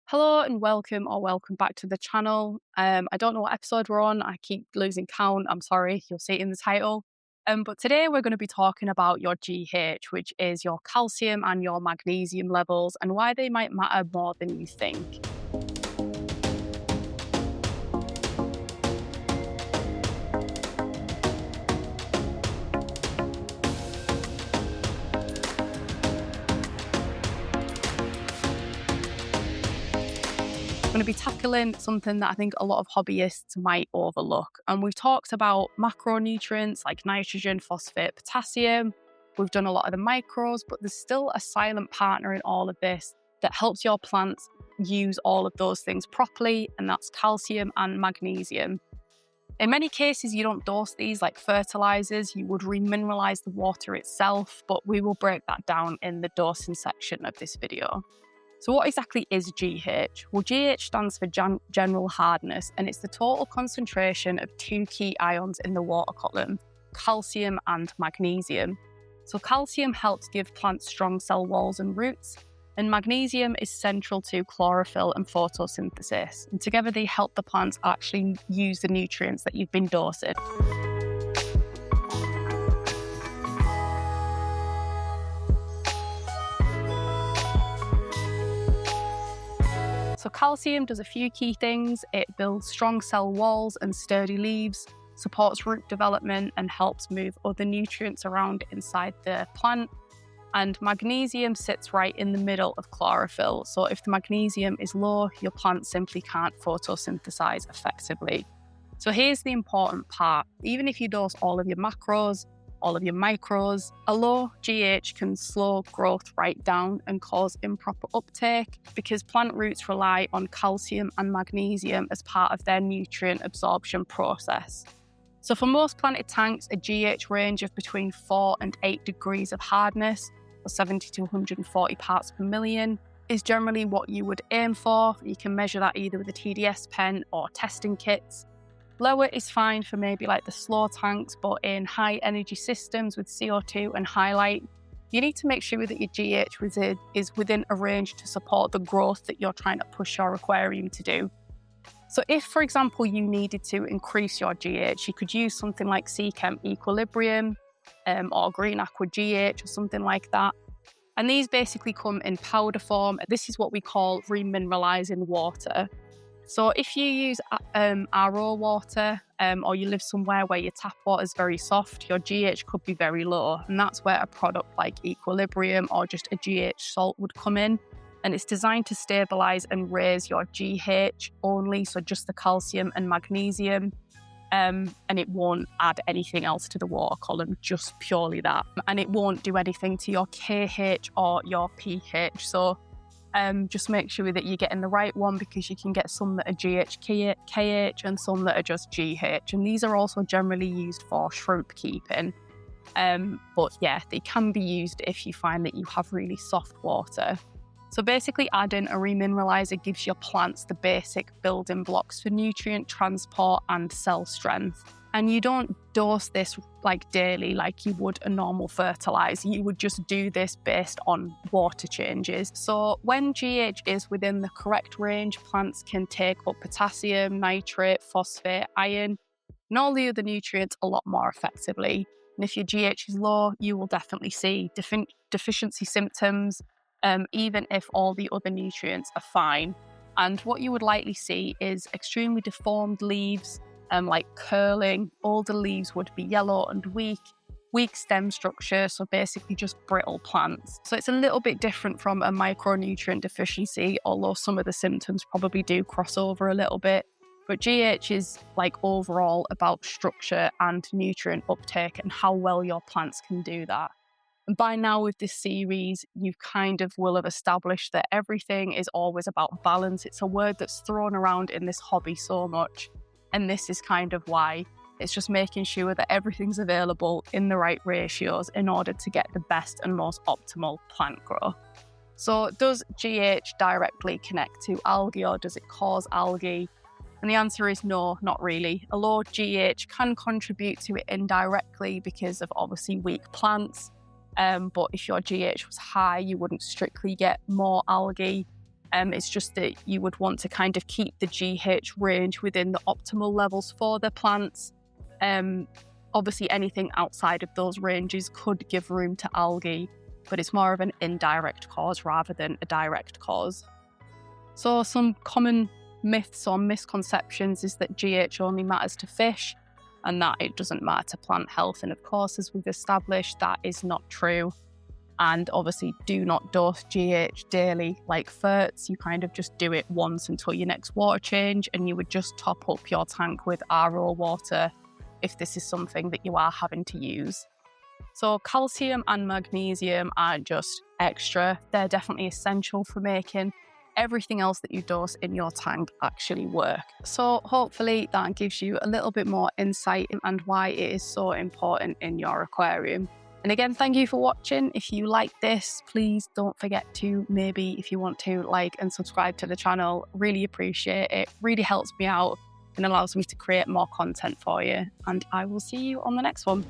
Hello and welcome back to the channel. I don't know what episode we're on. I keep losing count. I'm sorry, you'll see it in the title. But today we're going to be talking about your GH, which is your calcium and your magnesium levels and why they might matter more than you think. Going to be tackling something that I think a lot of hobbyists might overlook. And we've talked about macronutrients like nitrogen, phosphate, potassium. We've done a lot of the micros, but there's still a silent partner in all of this that helps your plants use all of those things properly, and that's calcium and magnesium. In many cases, you don't dose these like fertilizers, you would remineralize the water itself, but we will break that down in the dosing section of this video. So what exactly is GH? Well, GH stands for general hardness, and it's the total concentration of two key ions in the water column, calcium and magnesium. So calcium helps give plants strong cell walls and roots, and magnesium is central to chlorophyll and photosynthesis. And together they help the plants actually use the nutrients that you've been dosing. So calcium does a few key things. It builds strong cell walls and sturdy leaves, supports root development, and helps move other nutrients around inside the plant. And magnesium sits right in the middle of chlorophyll. So if the magnesium is low, your plant simply can't photosynthesize effectively. So here's the important part. Even if you dose all of your macros, all of your micros, a low GH can slow growth right down and cause improper uptake because plant roots rely on calcium and magnesium as part of their nutrient absorption process. So for most planted tanks, a GH range of between 4 and 8 degrees of hardness, or 70 to 140 parts per million, is generally what you would aim for. You can measure that either with a TDS pen or testing kits. Lower is fine for maybe like the slow tanks, but in high energy systems with CO2 and highlight, you need to make sure that your GH is within a range to support the growth that you're trying to push your aquarium to do. So if, for example, you needed to increase your GH, you could use something like Seachem Equilibrium or Green Aqua GH or something like that. And these basically come in powder form. This is what we call remineralizing water. So if you use RO water or you live somewhere where your tap water is very soft, your GH could be very low. And that's where a product like Equilibrium or just a GH salt would come in. And it's designed to stabilize and raise your GH only, so just the calcium and magnesium. And it won't add anything else to the water column, just purely that. And it won't do anything to your KH or your pH. So just make sure that you're getting the right one, because you can get some that are KH and some that are just GH. And these are also generally used for shrimp keeping. But yeah, they can be used if you find that you have really soft water. So basically adding a remineralizer gives your plants the basic building blocks for nutrient transport and cell strength. And you don't dose this like daily like you would a normal fertilizer. You would just do this based on water changes. So when GH is within the correct range, plants can take up potassium, nitrate, phosphate, iron, and all the other nutrients a lot more effectively. And if your GH is low, you will definitely see deficiency symptoms, even if all the other nutrients are fine. And what you would likely see is extremely deformed leaves, like curling. Older leaves would be yellow and weak stem structure, so basically just brittle plants. So it's a little bit different from a micronutrient deficiency, although some of the symptoms probably do cross over a little bit. But GH is like overall about structure and nutrient uptake and how well your plants can do that. And by now with this series, you kind of will have established that everything is always about balance. It's a word that's thrown around in this hobby so much. And this is kind of why. It's just making sure that everything's available in the right ratios in order to get the best and most optimal plant growth. So does GH directly connect to algae, or does it cause algae? And the answer is no, not really. A low GH can contribute to it indirectly because of obviously weak plants. But if your GH was high, you wouldn't strictly get more algae. It's just that you would want to kind of keep the GH range within the optimal levels for the plants. Obviously, anything outside of those ranges could give room to algae, but it's more of an indirect cause rather than a direct cause. So some common myths or misconceptions is that GH only matters to fish and that it doesn't matter to plant health. And of course, as we've established, that is not true. And obviously, do not dose GH daily like ferts. You kind of just do it once until your next water change, and you would just top up your tank with RO water if this is something that you are having to use. So calcium and magnesium aren't just extra, they're definitely essential for making everything else that you dose in your tank actually work. So hopefully that gives you a little bit more insight and why it is so important in your aquarium. And again, thank you for watching. If you like this, please don't forget to maybe, if you want to, like and subscribe to the channel. Really appreciate it. Really helps me out and allows me to create more content for you. And I will see you on the next one.